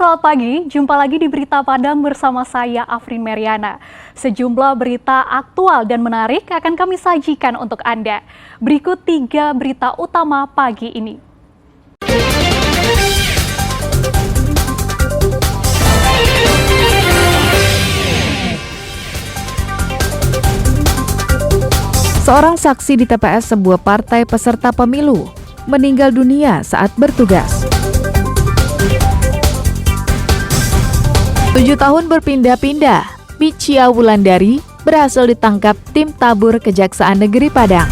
selamat pagi. Jumpa lagi di Berita Padang bersama saya, Afrin Meriana. Sejumlah berita aktual dan menarik akan kami sajikan untuk Anda. Berikut 3 berita utama pagi ini. Seorang saksi di TPS sebuah partai peserta pemilu meninggal dunia saat bertugas. 7 tahun berpindah-pindah, Micia Wulandari berhasil ditangkap tim tabur Kejaksaan Negeri Padang.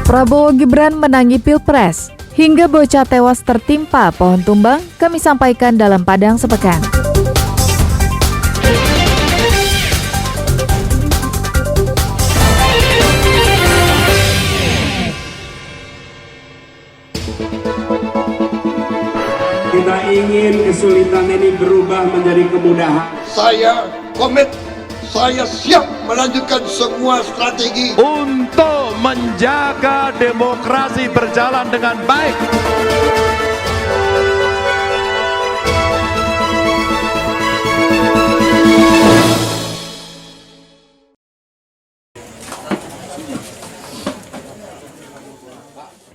Prabowo Gibran menangi Pilpres, hingga bocah tewas tertimpa pohon tumbang, kami sampaikan dalam Padang Sepekan. Kita ingin kesulitan ini berubah menjadi kemudahan. Saya komit, saya siap melanjutkan semua strategi untuk menjaga demokrasi berjalan dengan baik.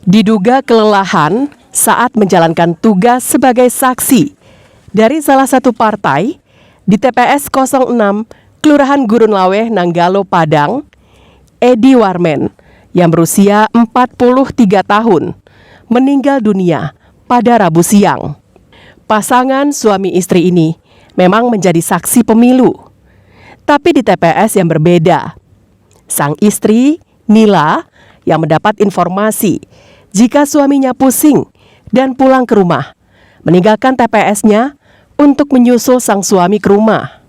Diduga kelelahan saat menjalankan tugas sebagai saksi dari salah satu partai di TPS 06 Kelurahan Gurun Laweh, Nanggalo, Padang, Edi Warmen yang berusia 43 tahun meninggal dunia pada Rabu siang. Pasangan suami istri ini memang menjadi saksi pemilu, tapi di TPS yang berbeda. Sang istri, Nila, yang mendapat informasi jika suaminya pusing dan pulang ke rumah, meninggalkan TPS-nya untuk menyusul sang suami ke rumah.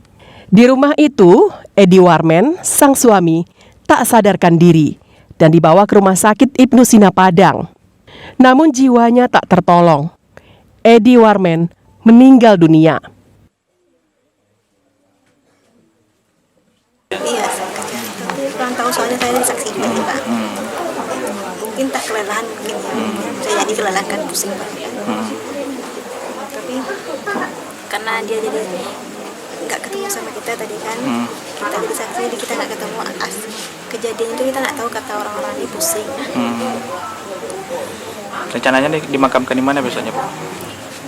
Di rumah itu, Edi Warmen, sang suami, tak sadarkan diri dan dibawa ke Rumah Sakit Ibnu Sina Padang. Namun jiwanya tak tertolong. Edi Warmen meninggal dunia. Iya, tapi kurang tahu soalnya saya ini saksi juga nih, Pak. Mungkin tak kelelahan mungkin ya. Saya jadi kelelahan kan pusing Pak. Tapi karena dia jadi nggak ketemu sama kita tadi kan, kita jadi saksi jadi kita nggak ketemu kejadian itu, kita nggak tahu kata orang-orang ini pusing. Rencananya dimakamkan di mana biasanya, Bu?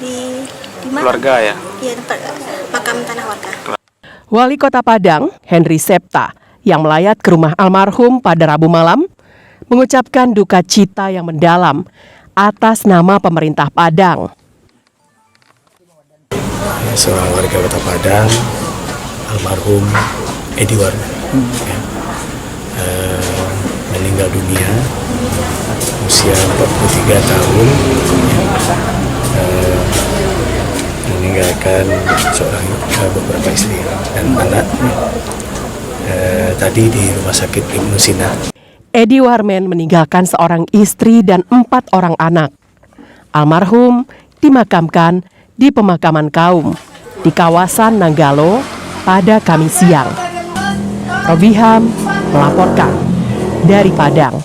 Di mana? Keluarga ya? Iya, tempat makam tanah warga. Wali Kota Padang, Henry Septa, yang melayat ke rumah almarhum pada Rabu malam, mengucapkan duka cita yang mendalam atas nama pemerintah Padang. Seorang warga Kota Padang, almarhum Edi Warmen, meninggal dunia usia 43 tahun, meninggalkan beberapa istri dan anak tadi di Rumah Sakit Ibnu Sina. Edi Warmen meninggalkan seorang istri dan 4 orang anak. Almarhum dimakamkan di pemakaman kaum di kawasan Nanggalo pada Kamis siang. Robiham melaporkan dari Padang.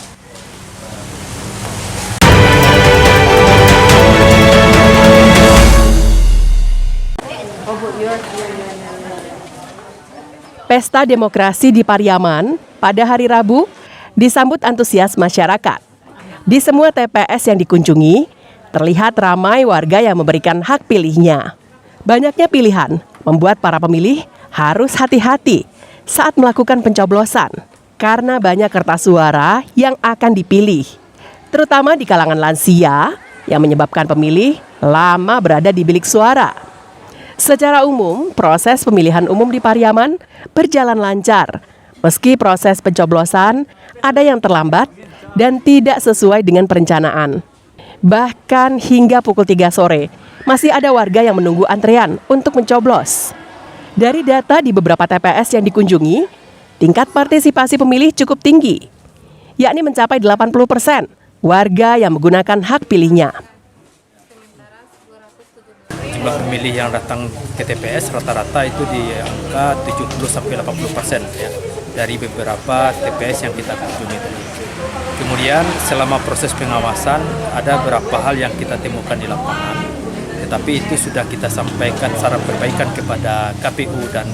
Pesta demokrasi di Pariaman pada hari Rabu disambut antusias masyarakat. Di semua TPS yang dikunjungi, terlihat ramai warga yang memberikan hak pilihnya. Banyaknya pilihan membuat para pemilih harus hati-hati saat melakukan pencoblosan karena banyak kertas suara yang akan dipilih, terutama di kalangan lansia yang menyebabkan pemilih lama berada di bilik suara. Secara umum, proses pemilihan umum di Pariaman berjalan lancar, meski proses pencoblosan ada yang terlambat dan tidak sesuai dengan perencanaan. Bahkan hingga pukul 3 sore, masih ada warga yang menunggu antrean untuk mencoblos. Dari data di beberapa TPS yang dikunjungi, tingkat partisipasi pemilih cukup tinggi, yakni mencapai 80% warga yang menggunakan hak pilihnya. Jumlah pemilih yang datang ke TPS rata-rata itu di angka 70-80% ya, dari beberapa TPS yang kita kunjungi tadi. Kemudian selama proses pengawasan ada beberapa hal yang kita temukan di lapangan, tetapi itu sudah kita sampaikan saran perbaikan kepada KPU dan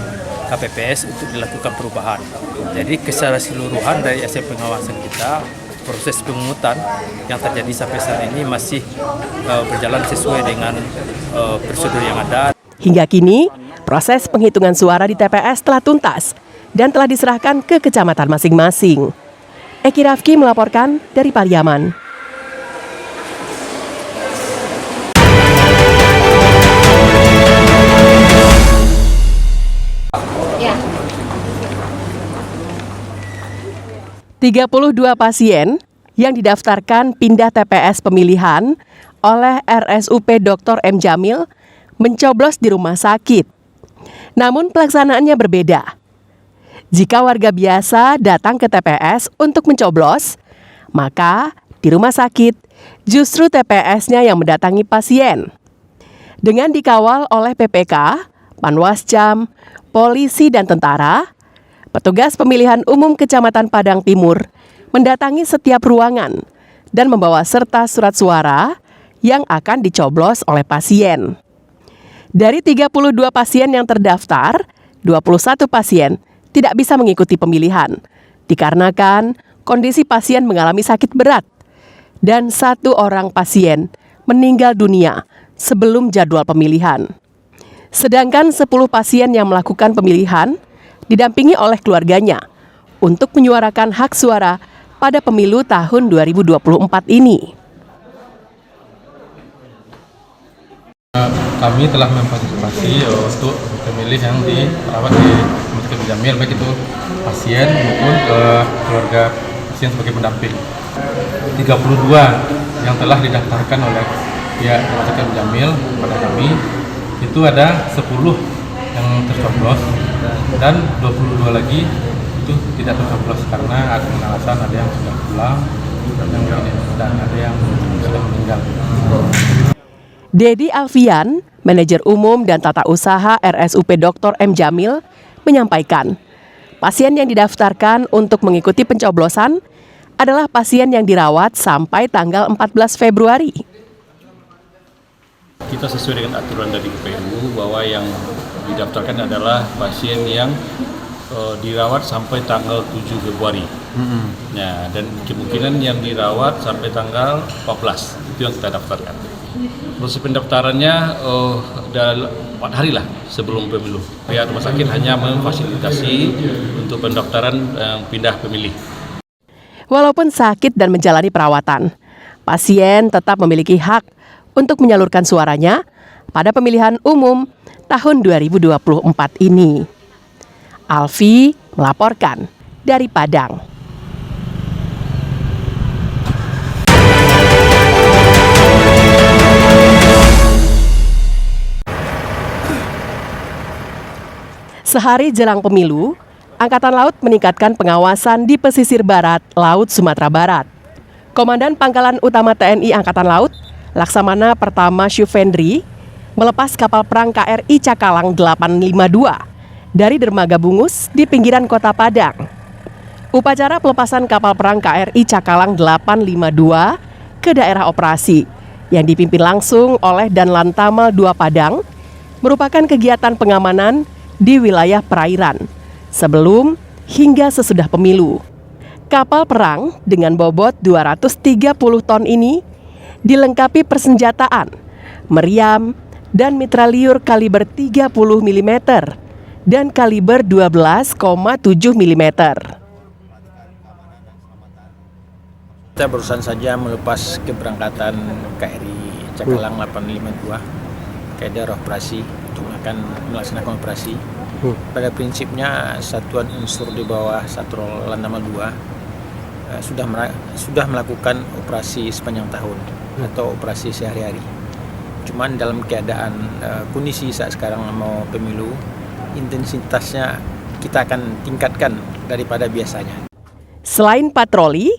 KPPS untuk dilakukan perubahan. Jadi secara keseluruhan dari hasil pengawasan kita, proses pemungutan yang terjadi sampai saat ini masih berjalan sesuai dengan prosedur yang ada. Hingga kini, proses penghitungan suara di TPS telah tuntas dan telah diserahkan ke kecamatan masing-masing. Eki Rafki melaporkan dari Pariaman. Ya. 32 pasien yang didaftarkan pindah TPS pemilihan oleh RSUP Dr. M. Jamil mencoblos di rumah sakit. Namun pelaksanaannya berbeda. Jika warga biasa datang ke TPS untuk mencoblos, maka di rumah sakit justru TPS-nya yang mendatangi pasien. Dengan dikawal oleh PPK, Panwascam, polisi dan tentara, petugas pemilihan umum Kecamatan Padang Timur mendatangi setiap ruangan dan membawa serta surat suara yang akan dicoblos oleh pasien. Dari 32 pasien yang terdaftar, 21 pasien tidak bisa mengikuti pemilihan dikarenakan kondisi pasien mengalami sakit berat dan 1 orang pasien meninggal dunia sebelum jadwal pemilihan. Sedangkan 10 pasien yang melakukan pemilihan didampingi oleh keluarganya untuk menyuarakan hak suara pada pemilu tahun 2024 ini. Kami telah mempartisipasi untuk pemilih yang dirawat di Rumah Sakit Jamil, baik itu pasien maupun keluarga pasien sebagai pendamping. 32 yang telah didaftarkan oleh pihak Rumah Sakit Jamil kepada kami, itu ada 10 yang tercoblos dan 22 lagi itu tidak tercoblos karena ada alasan, ada yang sudah pulang dan ada yang sudah meninggal. Dedi Alfian, Manajer Umum dan Tata Usaha RSUP Dr. M. Jamil, menyampaikan, pasien yang didaftarkan untuk mengikuti pencoblosan adalah pasien yang dirawat sampai tanggal 14 Februari. Kita sesuai dengan aturan dari KPU bahwa yang didaftarkan adalah pasien yang dirawat sampai tanggal 7 Februari. Nah, dan kemungkinan yang dirawat sampai tanggal 14, itu yang kita daftarkan. Proses pendaftarannya udah 4 hari lah sebelum pemilu. Pihak rumah sakit hanya memfasilitasi untuk pendaftaran pindah pemilih. Walaupun sakit dan menjalani perawatan, pasien tetap memiliki hak untuk menyalurkan suaranya pada pemilihan umum tahun 2024 ini. Alfi melaporkan dari Padang. Sehari jelang pemilu, Angkatan Laut meningkatkan pengawasan di pesisir barat Laut Sumatera Barat. Komandan Pangkalan Utama TNI Angkatan Laut, Laksamana Pertama Syufendri, melepas kapal perang KRI Cakalang 852 dari dermaga Bungus di pinggiran kota Padang. Upacara pelepasan kapal perang KRI Cakalang 852 ke daerah operasi yang dipimpin langsung oleh Danlantamal 2 Padang merupakan kegiatan pengamanan di wilayah perairan sebelum hingga sesudah pemilu. Kapal perang dengan bobot 230 ton ini dilengkapi persenjataan, meriam, dan mitraliur kaliber 30 mm dan kaliber 12,7 mm. Kita barusan saja melepas keberangkatan KRI Cakalang 852 ke daerah operasi untuk melaksanakan operasi. Pada prinsipnya satuan unsur di bawah Satuan Lantamal 2 sudah melakukan operasi sepanjang tahun atau operasi sehari-hari. Cuman dalam keadaan kondisi saat sekarang mau pemilu, intensitasnya kita akan tingkatkan daripada biasanya. Selain patroli,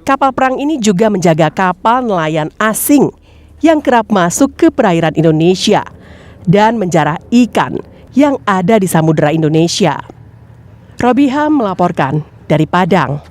kapal perang ini juga menjaga kapal nelayan asing yang kerap masuk ke perairan Indonesia dan menjarah ikan yang ada di Samudra Indonesia. Robiham melaporkan dari Padang.